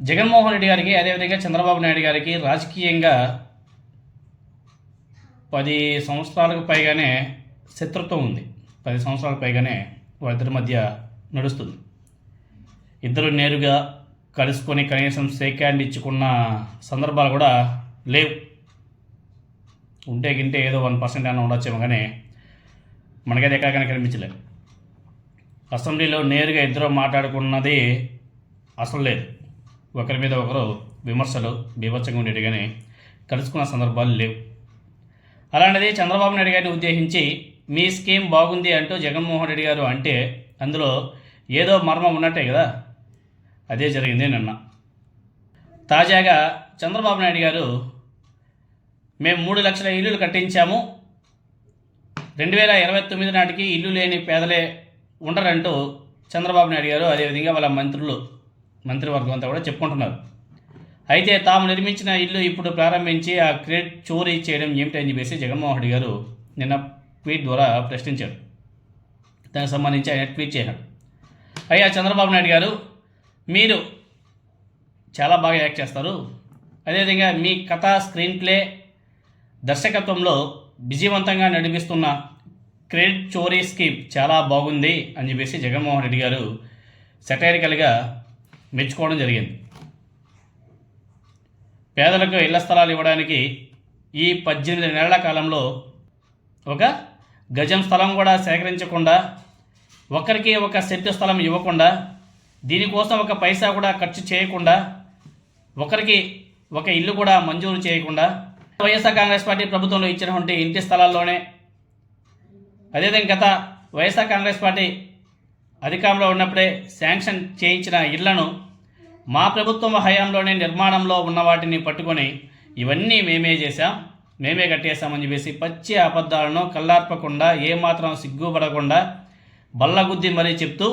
జగన్మోహన్ రెడ్డి గారికి అదేవిధంగా చంద్రబాబు నాయుడు గారికి రాజకీయంగా 10 సంవత్సరాలకు పైగానే శత్రుత్వం ఉంది. 10 సంవత్సరాల పైగానే వాళ్ళిద్దరి మధ్య నడుస్తుంది. ఇద్దరు నేరుగా కలుసుకొని కనీసం షేక్ హ్యాండ్ ఇచ్చుకున్న సందర్భాలు కూడా లేవు. ఉంటే గింటే ఏదో 1% అయినా ఉండొచ్చేమో, కానీ మనకైతే ఎక్కడికైనా కనిపించలేదు. అసెంబ్లీలో నేరుగా ఇద్దరు మాట్లాడుకున్నది అసలు లేదు. ఒకరి మీద ఒకరు విమర్శలు బీభత్సంగా ఉండేవి, కానీ కలుసుకున్న సందర్భాలు లేవు. అలాంటిది చంద్రబాబు నాయుడు గారిని ఉద్దేశించి మీ స్కీమ్ బాగుంది అంటూ జగన్మోహన్ రెడ్డి గారు అంటే అందులో ఏదో మర్మం ఉన్నట్టే కదా. అదే జరిగింది నిన్న. తాజాగా చంద్రబాబు నాయుడు గారు మేము 3 లక్షల ఇల్లులు కట్టించాము, 2029 నాటికి ఇల్లు లేని పేదలే ఉండరంటూ చంద్రబాబు నాయుడు గారు అదేవిధంగా వాళ్ళ మంత్రివర్గం అంతా కూడా చెప్పుకుంటున్నారు. అయితే తాము నిర్మించిన ఇల్లు ఇప్పుడు ప్రారంభించి ఆ క్రెడిట్ చోరీ చేయడం ఏమిటని చెప్పేసి జగన్మోహన్ రెడ్డి గారు నిన్న ట్వీట్ ద్వారా ప్రశ్నించారు. దానికి సంబంధించి ఆయన ట్వీట్ చేశాడు. అయ్యా చంద్రబాబు నాయుడు గారు, మీరు చాలా బాగా యాక్ట్ చేస్తారు, అదేవిధంగా మీ కథ స్క్రీన్ ప్లే దర్శకత్వంలో విజయవంతంగా నడిపిస్తున్న క్రెడిట్ చోరీ స్కీమ్ చాలా బాగుంది అని చెప్పేసి జగన్మోహన్ రెడ్డి గారు సెటైరికల్గా మెచ్చుకోవడం జరిగింది. పేదలకు ఇళ్ల స్థలాలు ఇవ్వడానికి ఈ 18 నెలల కాలంలో ఒక గజం స్థలం కూడా సేకరించకుండా, ఒకరికి ఒక సెంటు స్థలం ఇవ్వకుండా, దీనికోసం ఒక పైసా కూడా ఖర్చు చేయకుండా, ఒకరికి ఒక ఇల్లు కూడా మంజూరు చేయకుండా వైఎస్ఆర్ కాంగ్రెస్ పార్టీ ప్రభుత్వంలో ఇచ్చినటువంటి ఇంటి స్థలాల్లోనే, అదేవిధంగా గత వైఎస్ఆర్ కాంగ్రెస్ పార్టీ అధికారంలో ఉన్నప్పుడే శాంక్షన్ చేయించిన ఇళ్లను మా ప్రభుత్వం హయాంలోనే నిర్మాణంలో ఉన్న వాటిని పట్టుకొని ఇవన్నీ మేమే చేశాం, మేమే కట్టేశామని చెప్పేసి పచ్చి అబద్ధాలను కళ్ళార్పకుండా ఏమాత్రం సిగ్గుపడకుండా బల్లగుద్ది మరీ చెప్తూ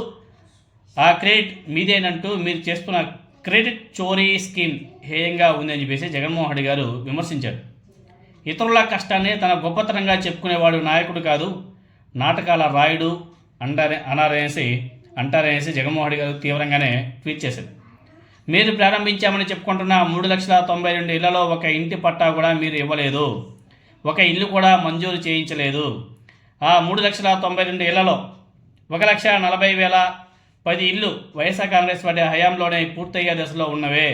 ఆ క్రెడిట్ మీదేనంటూ మీరు చేస్తున్న క్రెడిట్ చోరీ స్కీమ్ హేయంగా ఉందని చెప్పేసి జగన్మోహన్ రెడ్డి గారు విమర్శించారు. ఇతరుల కష్టాన్ని తన గొప్పతనంగా చెప్పుకునేవాడు నాయకుడు కాదు, నాటకాల రాయుడు అంటారనేసి జగన్మోహన్ రెడ్డి గారు తీవ్రంగానే ట్వీట్ చేశారు. మీరు ప్రారంభించామని చెప్పుకుంటున్న 3,92,000 ఇళ్లలో ఒక ఇంటి పట్టా కూడా మీరు ఇవ్వలేదు, ఒక ఇల్లు కూడా మంజూరు చేయించలేదు. ఆ 3,92,000 ఇళ్లలో 1,40,000 10 ఇళ్ళు వైఎస్ఆర్ కాంగ్రెస్ పార్టీ హయాంలోనే పూర్తయ్యే దశలో ఉన్నవే.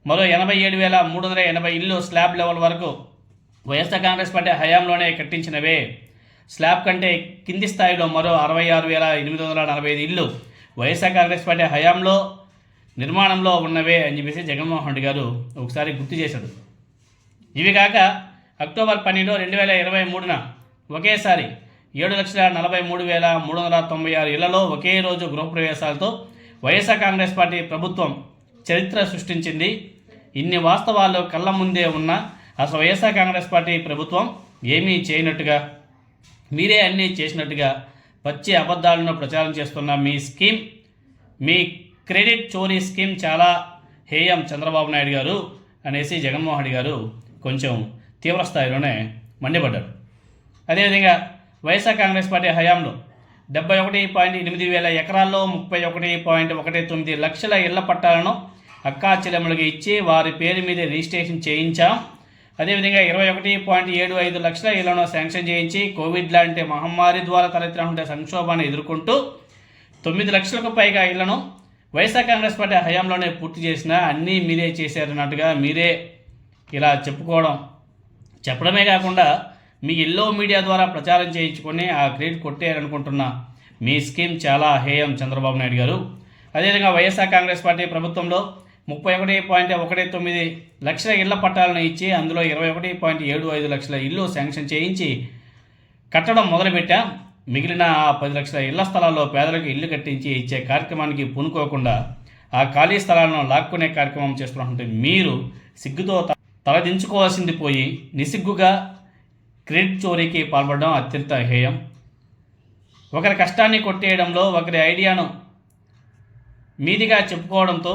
మరో 87,380 ఇళ్ళు స్లాబ్ లెవెల్ వరకు వైఎస్ఆర్ కాంగ్రెస్ పార్టీ హయాంలోనే కట్టించినవే. స్లాబ్ కంటే కింది స్థాయిలో మరో 66,845 ఇళ్ళు వైఎస్ఆర్ కాంగ్రెస్ పార్టీ హయాంలో నిర్మాణంలో ఉన్నవే అని చెప్పేసి జగన్మోహన్ రెడ్డి గారు ఒకసారి గుర్తు చేశాడు. ఇవి కాక అక్టోబర్ 12, 2023 ఒకేసారి 7,43,396 ఇళ్లలో ఒకే రోజు గృహప్రవేశాలతో వైఎస్ఆర్ కాంగ్రెస్ పార్టీ ప్రభుత్వం చరిత్ర సృష్టించింది. ఇన్ని వాస్తవాలు కళ్ళ ముందే ఉన్న అసలు వైఎస్ఆర్ కాంగ్రెస్ పార్టీ ప్రభుత్వం ఏమీ చేయనట్టుగా, మీరే అన్నీ చేసినట్టుగా పచ్చి అబద్ధాలను ప్రచారం చేస్తున్న మీ స్కీమ్, మీ క్రెడిట్ చోరీ స్కీమ్ చాలా హేయం చంద్రబాబు నాయుడు గారు అనేసి జగన్మోహన్ రెడ్డి గారు కొంచెం తీవ్ర స్థాయిలోనే మండిపడ్డారు. అదేవిధంగా వైఎస్ఆర్ కాంగ్రెస్ పార్టీ హయాంలో 71.8 ఎకరాల్లో 31.19 లక్షల ఇళ్ల పట్టాలను అక్కా చెల్లెమ్మలకి ఇచ్చి వారి పేరు మీద రిజిస్ట్రేషన్ చేయించాం. అదేవిధంగా 21.75 లక్షల ఇళ్లను శాంక్షన్ చేయించి కోవిడ్ లాంటి మహమ్మారి ద్వారా తలెత్తినటువంటి సంక్షోభాన్ని ఎదుర్కొంటూ 9 లక్షలకు పైగా ఇళ్లను వైఎస్ఆర్ కాంగ్రెస్ పార్టీ హయాంలోనే పూర్తి చేసిన అన్నీ మీరే చేశారన్నట్టుగా మీరే ఇలా చెప్పడమే కాకుండా మీ ఎల్లో మీడియా ద్వారా ప్రచారం చేయించుకొని ఆ క్రెడిట్ కొట్టేయాలనుకుంటున్న మీ స్కీమ్ చాలా హేయం చంద్రబాబు నాయుడు గారు. అదేవిధంగా వైఎస్ఆర్ కాంగ్రెస్ పార్టీ ప్రభుత్వంలో 31.19 లక్షల ఇళ్ల పట్టాలను ఇచ్చి అందులో 21.75 లక్షల ఇల్లు శాంక్షన్ చేయించి కట్టడం మొదలుపెట్టాం. మిగిలిన 10 లక్షల ఇళ్ల స్థలాల్లో పేదలకు ఇల్లు కట్టించి ఇచ్చే కార్యక్రమానికి పూనుకోకుండా ఆ ఖాళీ స్థలాలను లాక్కునే కార్యక్రమం చేస్తున్నటువంటి మీరు సిగ్గుతో తలదించుకోవాల్సింది పోయి నిసిగ్గుగా క్రెడిట్ చోరీకి పాల్పడడం అత్యంత హేయం. ఒకరి కష్టాన్ని కొట్టేయడంలో, ఒకరి ఐడియాను మీదిగా చెప్పుకోవడంతో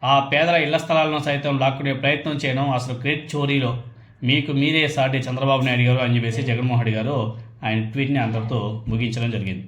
ఆ పేదల ఇళ్ల స్థలాలను సైతం లాక్కునే ప్రయత్నం చేయడం అసలు క్రెడిట్ చోరీలో మీకు మీరే సాటి చంద్రబాబు నాయుడు గారు అని చెప్పేసి జగన్మోహన్ రెడ్డి గారు ఆయన ట్వీట్ని అందరితో ముగించడం జరిగింది.